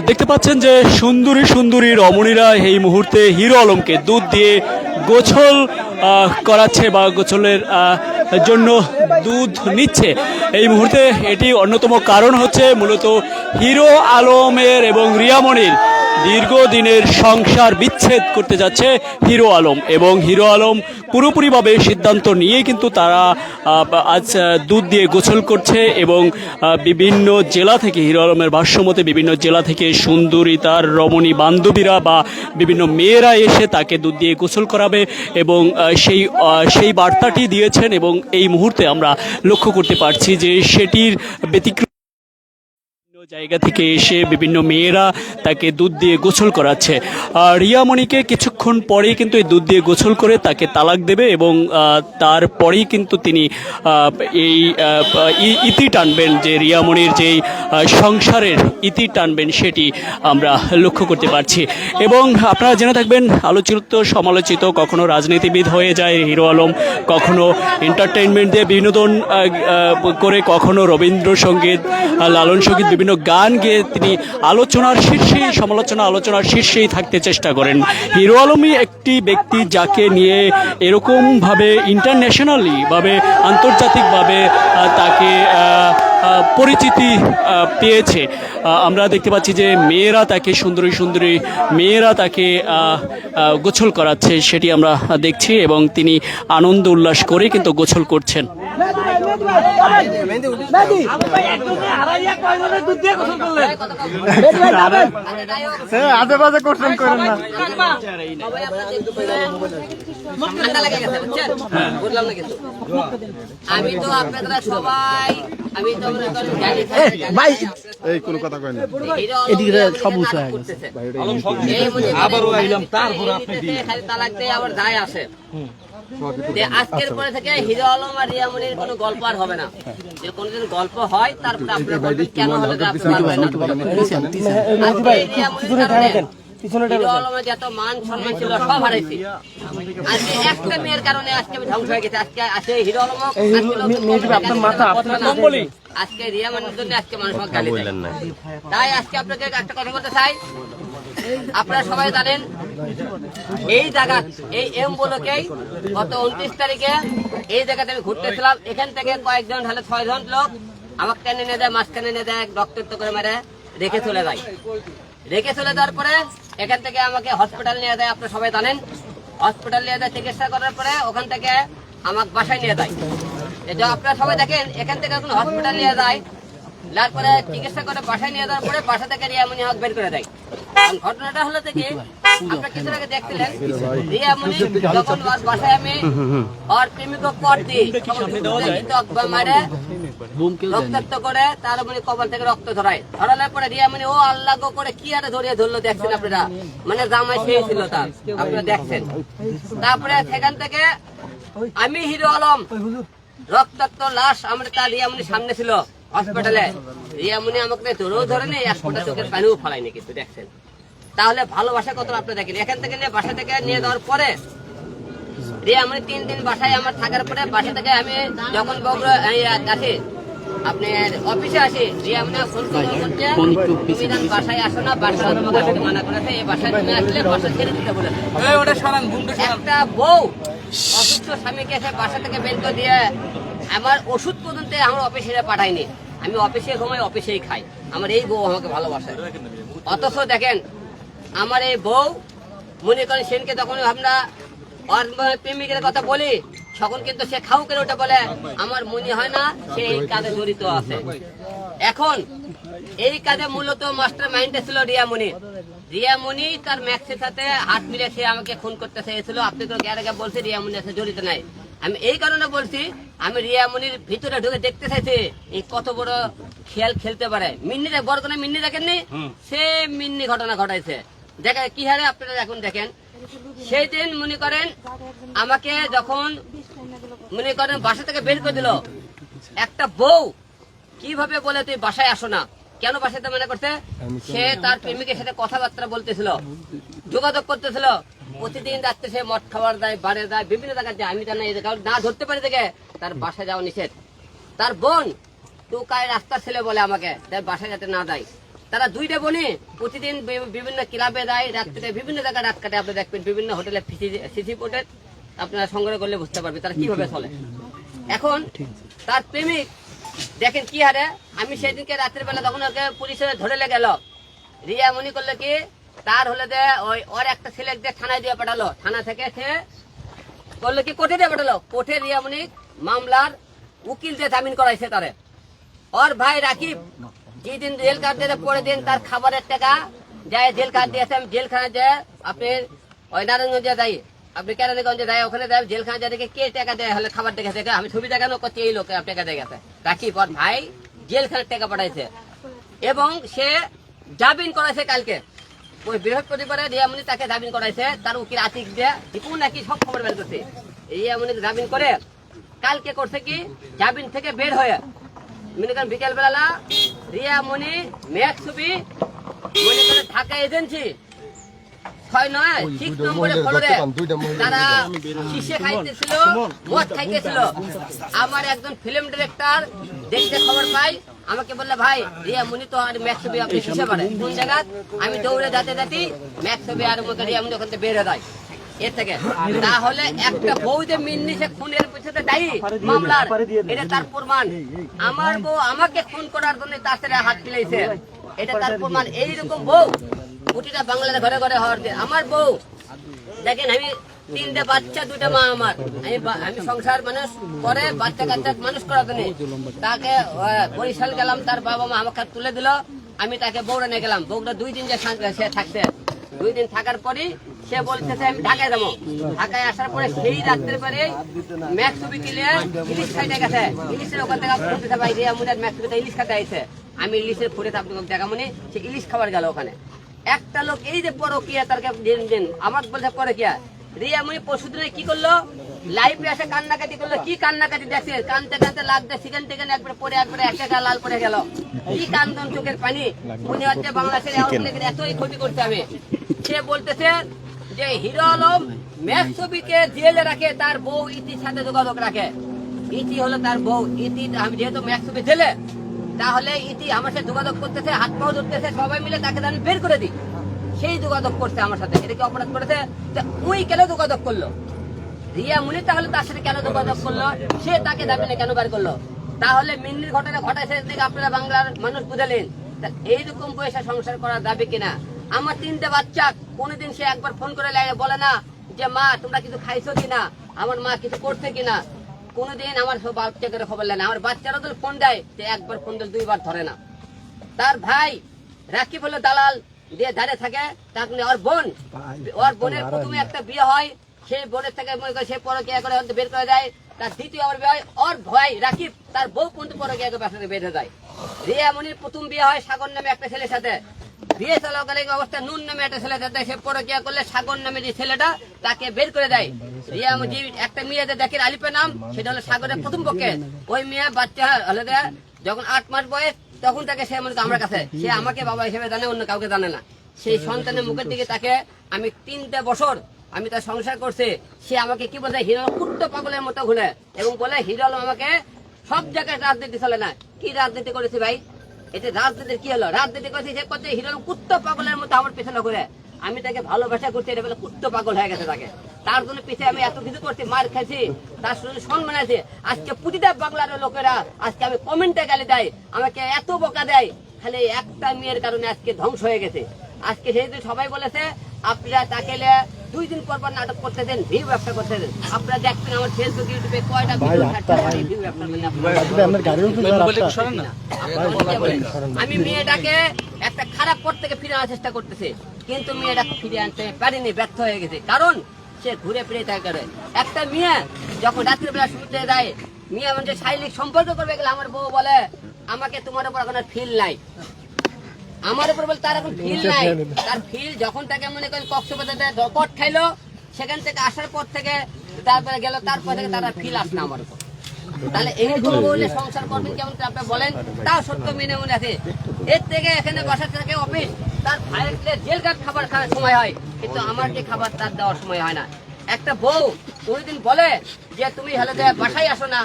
দেখতে পাচ্ছেন যে সুন্দরী সুন্দরী রমণীরা এই মুহূর্তে হিরো আলমকে দুধ দিয়ে গোছল করাচ্ছে বা গোছলের জন্য দুধ নিচ্ছে এই মুহূর্তে। এটি অন্যতম কারণ হচ্ছে মূলত হিরো আলমের এবং রিয়ামণির দীর্ঘদিনের সংসার বিচ্ছেদ করতে যাচ্ছে হিরো আলম, এবং হিরো আলম পুরোপুরিভাবে সিদ্ধান্ত নিয়ে কিন্তু তারা আজ দুধ দিয়ে গোসল করছে। এবং বিভিন্ন জেলা থেকে হিরো আলমের ভাষ্যমতে বিভিন্ন জেলা থেকে সুন্দরী তার রমণী বান্ধবীরা বা বিভিন্ন মেয়েরা এসে তাকে দুধ দিয়ে গোসল করাবে এবং সেই বার্তাটি দিয়েছেন। এবং এই মুহূর্তে আমরা লক্ষ্য করতে পারছি যে সেটির ব্যতিক্রম জায়গা থেকে এসে বিভিন্ন মেয়েরা তাকে দুধ দিয়ে গোসল করাচ্ছে। রিয়ামণিকে কিছুক্ষণ পরেই কিন্তু এই দুধ দিয়ে গোসল করে তাকে তালাক দেবে এবং তারপরেই কিন্তু তিনি এই ইতি টানবেন, যে রিয়ামণির যেই সংসারের ইতি টানবেন সেটি আমরা লক্ষ্য করতে পারছি। এবং আপনারা জেনে থাকবেন, আলোচিত সমালোচিত, কখনো রাজনীতিবিদ হয়ে যায় হিরো আলম, কখনো এন্টারটেইনমেন্ট দিয়ে বিনোদন করে, কখনো রবীন্দ্রসঙ্গীত লালন সঙ্গীত বিভিন্ন গান গেয়ে তিনি আলোচনার শীর্ষেই থাকতে চেষ্টা করেন। হিরো আলমই একটি ব্যক্তি যাকে নিয়ে এরকমভাবে ইন্টারন্যাশনালি ভাবে আন্তর্জাতিকভাবে তাকে পরিচিতি পেয়েছে। আমরা দেখতে পাচ্ছি যে মেয়েরা তাকে সুন্দরী সুন্দরী মেয়েরা তাকে গোসল করাচ্ছে, সেটি আমরা দেখছি এবং তিনি আনন্দ উল্লাস করে কিন্তু গোসল করছেন। আজে বাজে কোশ্চেন করেন না। আমি তো আপনারা সবাই আমি তো ভাই এই কোন কথা কয় না, এদিকে সব উঁচু হয়ে গেছে। আবারও আইলাম, তারপর আপনি খালি তালাক দিয়ে আবার যায় আসে। আজকের পরে থেকে হিরো আলম আর রিয়ামণির কোনো গল্প আর হবে না। যে কোনদিন গল্প হয় তারপরে আপনারা বলবেন কেন হলো না। হিরো আলমের যত মান সম্মান ছিল সব হারাইছি আজকে একটা মেয়ের কারণে। আজকে আমি ধ্বংস হয়ে গেছে। আজকে হিরো আলম আজকে রিয়ামণির জন্য আজকে মানুষ গালি দেয়। তাই আজকে আপনাকে একটা কথা বলতে চাই, আপনারা সবাই জানেন এই জায়গা এই এম ব্লকেই গত 29 তারিখে এই জায়গাতে আমি ঘুরতেছিলাম। এখান থেকে কয়েকজন হলে 6 জন লোক আমাকে টেনে নিয়ে যায়, মাঝখানে নিয়ে যায়, রক্তাক্ত করে মেরে রেখে চলে যায়। রেখে চলে যাওয়ার পরে এখান থেকে আমাকে হসপিটাল নিয়ে যায়। আপনারা সবাই জানেন হসপিটাল নিয়ে যায়, চিকিৎসা করার পরে ওখান থেকে আমাকে বাসায় নিয়ে যায়। আপনারা সবাই দেখেন এখান থেকে এখন হসপিটাল নিয়ে যায়, তারপরে চিকিৎসা করে বাসায় নিয়ে যাওয়ার পরে বাসা থেকে রিয়ামণি হক বের করে দেয়। ঘটনাটা হলো থেকে আপনারা কিছু আগে দেখছিলেন রিয়ামণি যখন ওর বাসায় আমি ওর প্রেমিক পট দিই মারে রক্তাক্ত করে তার মানে কপাল থেকে রক্ত ধরানোর পরে রিয়ামণি ও আল্লাহ গো করে কি আরে ধরিয়ে ধরলো দেখছেন আপনারা, মানে জামাই সেই ছিল তার, আপনারা দেখছেন। তারপরে সেখান থেকে আমি হিরো আলম রক্তাক্ত লাশ আমরা তার রিয়ামণির সামনে ছিল হসপিটালে। রিয়ামণি আমাকে ধরেও ধরেনি, এক ফোঁটা চোখের পানিও ফলাইনি কিন্তু দেখছেন। তাহলে ভালোবাসা কত আপনারা দেখেন। এখান থেকে নিয়ে বাসা থেকে নিয়ে যাওয়ার পরে রিয়ামণি 3 দিন বাসায় আমার থাকার পরে বাসা থেকে আমি যখন বগুড়া আসি আপনার অফিসে আসি, রিয়ামণি ফোন করে বাসায় আসো না, বাসায় তোমাকে মানা করেছে, এই বাসায় তুমি আসলে বাসা ছেড়ে দিতে বলেছে। একটা বউ অসুস্থ স্বামীকে এসে বাসা থেকে বের করে দিয়ে আমার ওষুধ পর্যন্ত আমার অফিসে পাঠায়নি। আমি অফিসে ঘুমাই, অফিসেই খাই। আমার এই বউ আমাকে ভালোবাসে। অথচ দেখেন আমার এই বউ মনে করেন সেনকে যখন আমরা প্রেমিকের কথা বলি তখন কিন্তু সে খাও করে ওটা বলে আমার মনে হয় না সে এই কাজে জড়িত আছে। এখন এই কাজে মূলত মাস্টার মাইন্ডে ছিল রিয়ামণি। রিয়ামণি তার ম্যাক্সের সাথে হাত মিলে সে আমাকে খুন করতে চেয়েছিল। আপনি তো আগে বলছে রিয়ামণি আছে জড়িত নাই। আমি এই কারণে বলছি, আমি রিয়ামণির ভিতরে ঢুকে দেখতে চাইছি এই কত বড় খেল খেলতে পারে। মিন্নি বড় কোনো মিন্নি দেখেননি, সে মিন্নি ঘটনা ঘটাইছে। দেখেন কি হারে আপনারা এখন দেখেন। সেই দিন মনে করেন আমাকে যখন মনে করেন বাসা থেকে বের করে দিল, একটা বউ কিভাবে বলে তুই বাসায় আসো না, কেন বাসাতে মনে করছে সে তার প্রেমিকের সাথে কথাবার্তা বলতেছিল, যোগাযোগ করতেছিল। প্রতিদিন রাত্রে সে মদ খাবার যায়, বারে যায়, বিভিন্ন জায়গায় যায়। আমি জানি না ধরতে পারি দেখে তার বাসায় যাওয়া নিষেধ। তার বোন টুকায় রাস্তার ছেলে বলে আমাকে তার বাসায় যাতে না যায়। তারা দুইটা বোনে প্রতিদিন বিভিন্ন ক্লাবে যায়, রাত্রে বিভিন্ন জায়গায় রাত কাটে। আপনি দেখবেন বিভিন্ন হোটেলে সিসি ফুটেজ আপনারা সংগ্রহ করলে বুঝতে পারবেন তারা কিভাবে চলে। এখন তার প্রেমিক দেখেন কি হারে, আমি সেদিনকে রাত্রের বেলা তখন ওকে পুলিশে ধরে গেল, রিয়া মনি করলো কি তার হলে যে ওর একটা ছেলে থানায় দিয়ে পাঠালো, থানা থেকে সে করলো কি কোর্টে দিয়ে পাঠালো। কোর্টে রিয়া মনি মামলার উকিল দিয়ে জামিন করাইছে তারে। ওর ভাই রাকিব যেদিন জেল কাট দিয়ে পরে দিন তার খাবারের টাকা যায় জেল কাট দিয়েছে। আমি জেলখানা যে আপনি ওই নারায়ণগঞ্জে যাই, আপনি কেরানীগঞ্জে যাই, ওখানে যাই জেলখানা যা দেখে কে টাকা দেয় হলে খাবার দেখে দেখে আমি ছবি দেখানো করছি এই লোকে টাকা দিয়ে গেছে। রাকিব ওর ভাই জেলখানার টাকা পাঠাইছে এবং সে জামিন করাইছে কালকে। ওই বৃহস্পতিবারে রিয়ামণি তাকে জামিন করাইছে, তার উকিল আতিক দিয়ে দীপু নাকি সব খবর বের করছে। রিয়ামণি জামিন করে কালকে করছে কি জামিন থেকে বের হয়ে মনে করেন বিকেল বেলা রিয়ামণি মেঘ ছবি মনে করেন ঢাকা এজেন্সি 6 নম্বরে ফ্লোরে তারা শীষে খাইতেছিল, মদ খাইতেছিল। আমার একজন ফিল্ম ডিরেক্টর দেখতে খবর পাই, আমাকে বললে ভাই রিয়ামণি তো আর ম্যাক্স ছবি আপনি শীষে পারে কোন জায়গা। আমি দৌড়ে যেতে যেতে ম্যাক্স ছবি আর মতো রিয়ামণি ওখান থেকে বের হয়ে যায় এর থেকে। তাহলে একটা বউ যে মিন্নি সে খুনের পিছনে দায়ী মামলার, এটা তার প্রমাণ। আমার বউ আমাকে খুন করার জন্য তার সাথে হাত মিলাইছে, এটা তার প্রমাণ। এইরকম বউ প্রতিটা বাংলার ঘরে ঘরে হওয়ার দিন। আমার বউ দেখেন, আমি 3টে বাচ্চা 2টা মা আমার, আমি সংসার মানুষ করে বাচ্চা কাচ্চা মানুষ করার জন্য তাকে বরিশাল গেলাম, তার বাবা মা আমাকে তুলে দিল, আমি তাকে বউরা নিয়ে গেলাম। বউরা 2 দিন যে সে থাকতে 2 দিন থাকার পরই সে বলতেছে আমি ঢাকায় যাবো। ঢাকায় আসার পরে সেই রাত্রের পরে ম্যাক্স ছবি কিনে ইলিশ খাইতে গেছে। ইলিশের ওখান থেকে বলতেছে ভাই রিয়ামণির ম্যাক্স ছবিতে ইলিশ খাতে আইছে। আমি ইলিশের ফুটে আপনাকে দেখা মনে সে ইলিশ খাবার গেল ওখানে। একটা লোক এই যে পরকিয়া তার দিন আমার বলছে পরকিয়া। রিয়ামণি পরশু দিনে কি করলো, লাইভে এসে কান্নাকাটি করলো। কি কান্নাকাটি দেখছে, কানতে কানতে লাগতে সেখান থেকে একবার পরে একবারে একটা লাল পরে গেল। কি কান্দন চোখের পানি। উনি হচ্ছে বাংলাদেশের এতই ক্ষতি করছে। আমি সে বলতেছে যে হিরো আলম ম্যাক্স ছবিকে জেলে রাখে, তার বউ ইতির সাথে যোগাযোগ রাখে। ইতি হলো তার বউ। ইতি আমি যেহেতু ম্যাক্স ছবি জেলে, তাহলে ইতি আমার সাথে যোগাযোগ করতেছে, হাত পাও ধরতেছে, সবাই মিলে তাকে আমি বের করে দিই। সেই যোগাযোগ করছে আমার সাথে। এটা কি অপরাধ করেছে? ওই কেন যোগাযোগ করলো রিয়ামণি, তাহলে তার সাথে কেন যোগাযোগ করলো, সে তাকে দাবিনে কেন বের করলো? তাহলে মিন্নির ঘটনা ঘটাইছে দিকে আপনারা বাংলার মানুষ বুঝালেন। এইরকম পয়সা সংসার করা যাবে কিনা? আমার 3টে বাচ্চা, কোনোদিন সে একবার ফোন করে বলে না যে মা তোমরা কিছু খাইছো কিনা, আমার মা কিছু করছে কিনা। কোনোদিন আমার সব বাচ্চা করে খবর নেয় না। আমার বাচ্চারা তো ফোন দেয়, যে একবার ফোন দিলে 2বার ধরে না। তার ভাই রাকিব হলো দালাল দিয়ে দাঁড়িয়ে থাকে। তার ওর বোনের প্রথমে একটা বিয়ে হয়, সেই বোনের থেকে সে পরকিয়া করে বের করে দেয়। তার দ্বিতীয় আবার বিয়ে হয়, ওর ভাই রাকিব তার বউ কিন্তু পরকিয়া করে ব্যবসা বের হয়ে যায়। রিয়ামণির প্রথম বিয়ে হয় সাগর নামে একটা ছেলের সাথে। বিয়ে চলাকালীন অবস্থা নুন নামে একটা ছেলের সাথে সে পরকিয়া করলে সাগর নামে যে ছেলেটা তাকে বের করে দেয়। রিয়ামণি একটা মেয়ে দেখেন আলিপের নাম, সেটা হলো সাগরের প্রথম পক্ষে। ওই মেয়ে বাচ্চা হলে যখন 8 মাস বয়স তখন তাকে সে মনে আমার কাছে, সে আমাকে বাবা হিসেবে জানে, অন্য কাউকে জানে না। সেই সন্তানের মুখের দিকে তাকে আমি 3টে বছর আমি তার সংসার করছি। সে আমাকে কি বলে হিরো কুট্ট পাগলের মতো ঘুরে এবং বলে হিরো আলম আমাকে সব জায়গায় রাজনীতি চলে না। কি রাজনীতি করেছি ভাই? এটা রাজনীতির কি হলো? রাজনীতি করেছি সে করছে হিরো আলম কুট্ট পাগলের মতো আমার পেছনে ঘুরে। আমি তাকে ভালোবাসা করছি, এটা বলে কুট্ট পাগল হয়ে গেছে তাকে। তার জন্য পিছিয়ে আমি এত কিছু করছি, মার খাইছি, তার শরীরে সম্মান আছে। আজকে প্রতিটা বাংলার লোকেরা আজকে আমি কমেন্টে গালি দেয়, আমাকে এত বকা দেয়, খালি একটা মেয়ের কারণে আজকে ধ্বংস হয়ে গেছে। আজকে যেহেতু সবাই বলেছে আপনারা তাকে 2 দিন পর পর নাটক করতে দেন, ভিউ ব্যবসা করতে দেন। আপনারা দেখবেন আমার ফেসবুক ইউটিউবে কয়টা ভিডিও ছাড়তে পারি, ভিউ ব্যবসা করেন। আমি মেয়েটাকে একটা খারাপ পথ থেকে ফিরে আনার চেষ্টা করতেছে, কিন্তু মেয়েটা ফিরে আনতে পারিনি, ব্যর্থ হয়ে গেছে। কারণ সে ঘুরে ফিরে থাকে। একটা মেয়ে যখন রাত্রিবেলা শুতে যায়, মেয়ে মানে শারীরিক সম্পর্ক করবে গেলে আমার বউ বলে আমাকে তোমার উপর এখন ফিল নাই, আমার উপর বলে তার এখন ফিল নাই। তার ফিল যখন তাকে মনে করেন কক্সবাজারে কট খাইলো, সেখান থেকে আসার পর থেকে তারপরে গেল, তারপর থেকে তারা ফিল আসে না আমার উপর। তাহলে এইরকম বললে সংসার করবেন কেমন আপনি বলেন? তাও সত্য মেনে মনে আছে। এর থেকে এখানে বাসা থেকে অফিস, তার ভাইয়ের জেল কাট খাবার খাওয়ার সময় হয়, কিন্তু আমার যে খাবার তার দেওয়ার সময় হয় না। একটা বউ কোনদিন বলে যে তুমি হেলে বাসায় আসো না,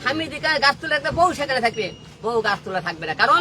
স্বামী দিকে গাছ তুলে একটা বউ সেখানে থাকবে, বউ গাছ তুলে থাকবে না। কারণ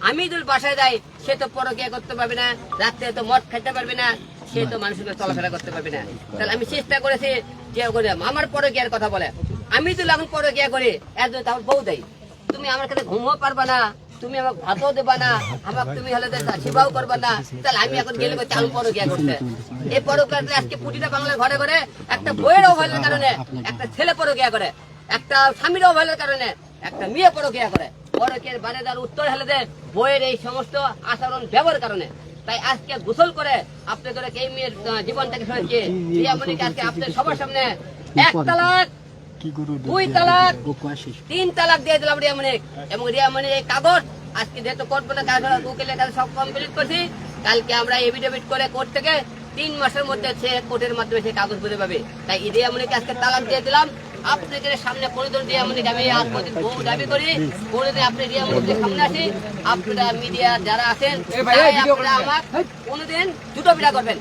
আমি যদি বাসায় যাই সে তো পরকিয়া করতে পারবে না, রাত্রে তো মদ খেতে পারবে না, সে তো মানুষকে চলাফেরা করতে পারবে না। তাহলে আমি চেষ্টা করেছি যে আমার পরকিয়ার কথা বলে, আমি যদি এখন পরকিয়া করি একজন তাহলে বউ দেয়, তুমি আমার কাছে ঘুমও পারবা না, তুমি আমাকে ভাতও দেবা না, আমাকে তুমি হলে সেবাও করবা না, তাহলে আমি এখন গেলে চালু পরকিয়া করতে। এই পরকিয়া আজকে প্রতিটা বাংলার ঘরে ঘরে একটা বইয়ের অবহেলার কারণে একটা ছেলে পরকিয়া করে, একটা স্বামীর অবহেলার কারণে একটা মেয়ে পরকিয়া করে। পরকিয়ার বারে তার উত্তর হলে যে বইয়ের এই সমস্ত আচরণ ব্যবহার কারণে। তাই আজকে গোসল করে আপনাদের এই মেয়ের জীবনটাকে শুনেছি, রিয়ামণিকে আজকে আপনাদের সবার সামনে 1 তালাক, 2 তালাক, 3 তালাক দিয়ে দিলাম রিয়ামণিক। এবং রিয়ামণির এই কাগজ আজকে যেহেতু করবো না, উকিলের কাছে সব কমপ্লিট করছি, কালকে আমরা এফিডেভিট করে কোর্ট থেকে 3 মাসের মধ্যে সে কোর্টের মাধ্যমে সেই কাগজ বুঝে পাবে। তাই রিয়ামণিকে আজকে তালাক দিয়ে দিলাম। আপনাদের সামনে কোনোদিন রিয়ামণিকে আমি আর কোনোদিন বউ দাবি করি, কোনোদিন আপনি রিয়ামণির সামনে আসি, আপনারা মিডিয়া যারা আছেন আপনারা আমার কোনোদিন জুতো পিটা করবেন।